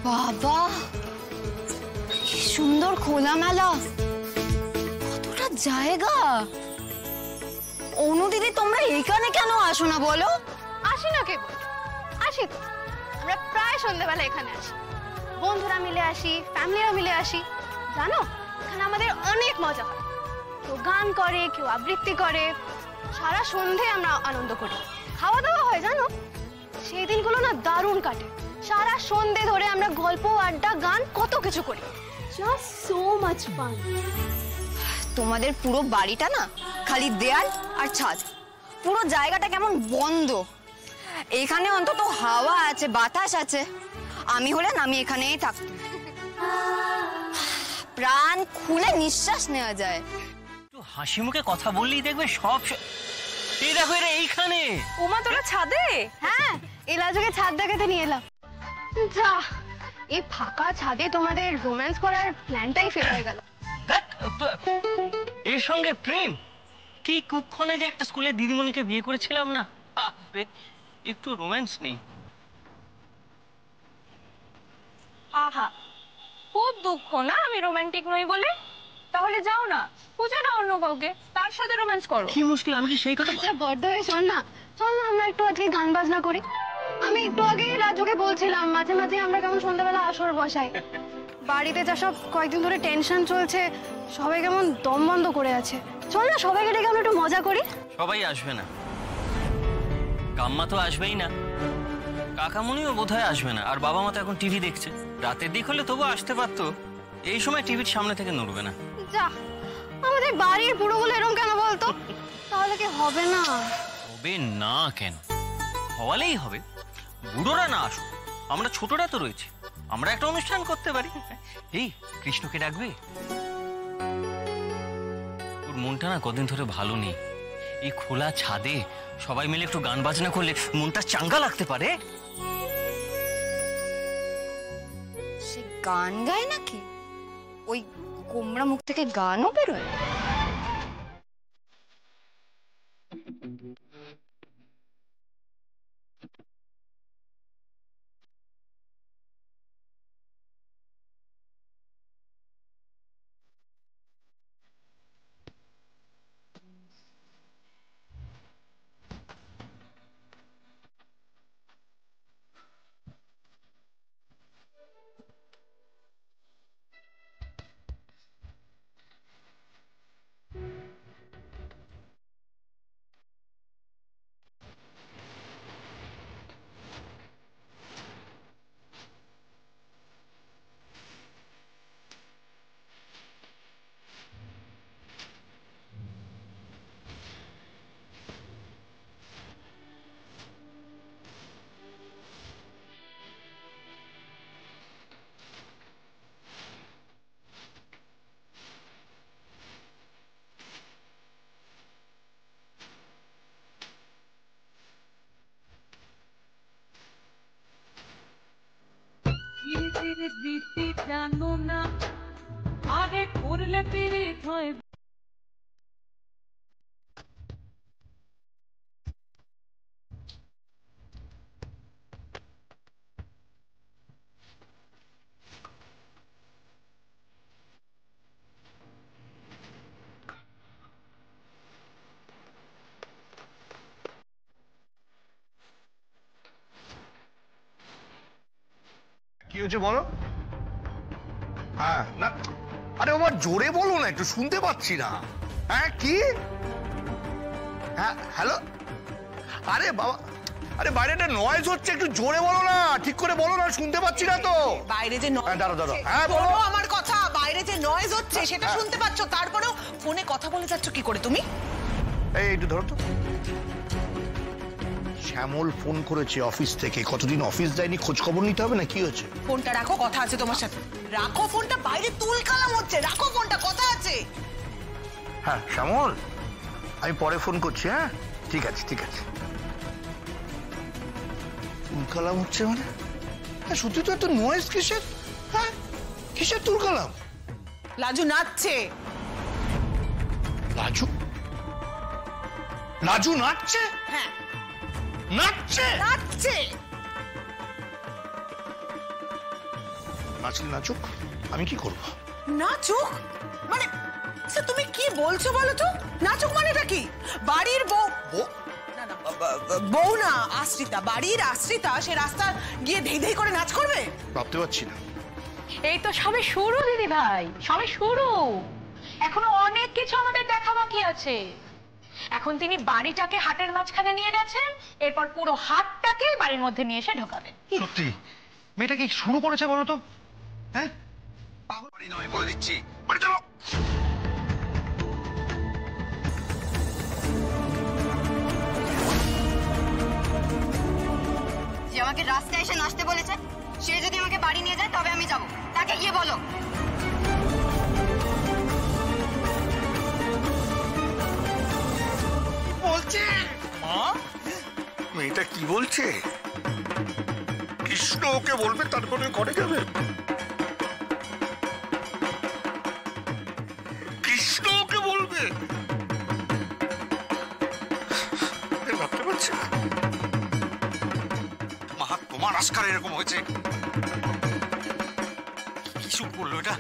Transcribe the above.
বাবা কি সুন্দর খোলামেলা, কতটা জায়গা। অনু দিদি তোমরা এইখানে কেন আসো না বলো? আসি না কেবল, আসি তো। আমরা প্রায় সন্ধ্যাবেলা এখানে আসি, বন্ধুরা মিলে আসি, ফ্যামিলিরা মিলে আসি। জানো এখানে আমাদের অনেক মজা হয়। কেউ গান করে, কেউ আবৃত্তি করে, সারা সন্ধে আমরা আনন্দ করি। খাওয়া দাওয়া হয় জানো, সেই দিনগুলো না দারুণ কাটে। সারা সন্ধে ধরে আমরা গল্প, আড্ডা, গান কত কিছু করি। Just so much fun. তোমাদের পুরো বাড়িটা না খালি দেয়াল আর ছাদ, পুরো জায়গাটা কেমন বন্ধ। এখানে অন্তত হাওয়া আছে, বাতাস আছে। আমি হলেন আমি এখানেই থাকতাম, প্রাণ খুলে নিঃশ্বাস নেওয়া যায়। একটু হাসি মুখে কথা বললেই দেখবে সব। এই দেখো এরা এইখানে। ওমা তোরা ছাদে? হ্যাঁ, এই লাজুকে ছাদ দেখাতে নিয়ে এলাম। যা, এই ফাঁকা ছাদে তোমাদের রোম্যান্স করার প্ল্যানটাই ফেল হয়ে গেল। এর সঙ্গে প্রেম? কি কুক্ষণে যে একটা স্কুলের দিদিমণিকে বিয়ে করেছিলাম না, একটু রোম্যান্স নেই। আহা, খুব দুঃখ না আমি রোমান্টিক নই বলে। তাহলে যাও না, খুঁজে না অন্য কাউকে, তার সাথে রোম্যান্স করো। কি মুশকিল, আমি কি সেই কথা? আচ্ছা বড় হয়ে শোন না, চল না আমরা একটু আজকে গান বাজনা করি। আমি একটু আগে রাজুকে বলছিলাম মাঝে মাঝে আমরা কেমন সন্ধ্যাবেলা আসর বসাই। বাড়িতে যা সব কয়েকদিন ধরে টেনশন চলছে, সবাই কেমন দম বন্ধ করে আছে। চল না সবাইকে ডেকে আমরা একটু মজা করি। সবাই আসবে না, কাম্মা তো আসবেই না, কাকামুনিও বোধহয় আসবে না, আর বাবা মা তো এখন টিভি দেখছে। রাতের দিক হলে তবু আসতে পারতো, এই সময় টিভির সামনে থেকে নড়বে না। যা, আমাদের বাড়ির বুড়োগুলো এরকম কেন বলতো? তাহলে কি হবে না? হবে না কেন? হওয়ালেই হবে। বুড়োরা না আসুক, আমরা ছোটরা তো রয়েছে, আমরা একটা অনুষ্ঠান করতে পারি। এই কৃষ্ণকে ডাকবে? ওর মনটা না কদিন ধরে ভালো নেই। এই খোলা ছাদে সবাই মিলে একটু গান বাজনা করলে মনটা চাঙ্গা লাগতে পারে। সে গান গায় নাকি? ওই কোমরা মুখ থেকে গানও বেরোয়? জানো না আরে করলে পেরে হয়। কি হয়েছে বলো? হ্যাঁ না, আরে আমার জোরে বলো না, একটু শুনতে পাচ্ছি না। হ্যাঁ কি? হ্যাঁ হ্যালো, আরে বাবা, আরে বাইরে একটা নয়েজ হচ্ছে, একটু জোরে বলো না, ঠিক করে বলো না, শুনতে পাচ্ছি না তো। বাইরে যে দাঁড়ো, হ্যাঁ বলো আমার কথা। বাইরে যে নয়েজ হচ্ছে সেটা শুনতে পাচ্ছ, তারপরেও ফোনে কথা বলে যাচ্ছ কি করে তুমি? এই একটু ধরো তো। শ্যামল ফোন করেছে অফিস থেকে, কতদিন অফিস যায়নি, খোঁজ খবর নিতে হবে না, কি হয়েছে? ফোনটা রাখো, কথা আছে তোমার সাথে। রাখো ফোনটা, বাইরে তুলকালাম হচ্ছে, রাখো ফোনটা, কথা আছে। হ্যাঁ শ্যামল, আমি পরে ফোন করছি। হ্যাঁ ঠিক আছে ঠিক আছে। তুলকালাম হচ্ছে মানে? হ্যাঁ সত্যি তো, এত নয়েজ কিসের? হ্যাঁ কিসের তুলকালাম? লাজু নাচছে। লাজু? লাজু নাচছে? হ্যাঁ নাচছে? নাচছে। নাচলে নাচুক, আমি কি করব? নাচুক মানে আচ্ছা, তুমি কি বলছো বলো তো? নাচুক মানেটা কি? বাড়ির বউ না না বউ না, আশ্রিতা, বাড়ির আশ্রিতা সে রাস্তা গিয়ে ধেই ধেই করে নাচ করবে? ভাবতে পারছি না। এই তো সবে শুরু দিদি ভাই, সবে শুরু। এখনো অনেক কিছু আমাদের দেখা বাকি আছে। এখন তিনি বাড়িটাকে হাটের মাঝখানে নিয়ে গেছেন, এরপর পুরো হাটটাকে বাড়ির মধ্যে নিয়ে এসে ঢোকাবেন। সত্যি মেয়েটা কি শুরু করেছে বলো তো? হ্যাঁ, বাড়ি নয় বলে দিচ্ছি, বাড়ি চলো। যে আমাকে রাস্তায় এসে নাচতে বলেছে সে যদি আমাকে বাড়ি নিয়ে যায় তবে আমি যাব, তাকে গিয়ে বলো। বলছে মা, মেয়েটা কি বলছে? কৃষ্ণ ওকে বলবে তারপরে ঘরে যাবে? কৃষ্ণ ওকে বলবে? ভাবতে পারছি না। মা তোমার আজকাল এরকম হয়েছে? কি শুরু করলো এটা?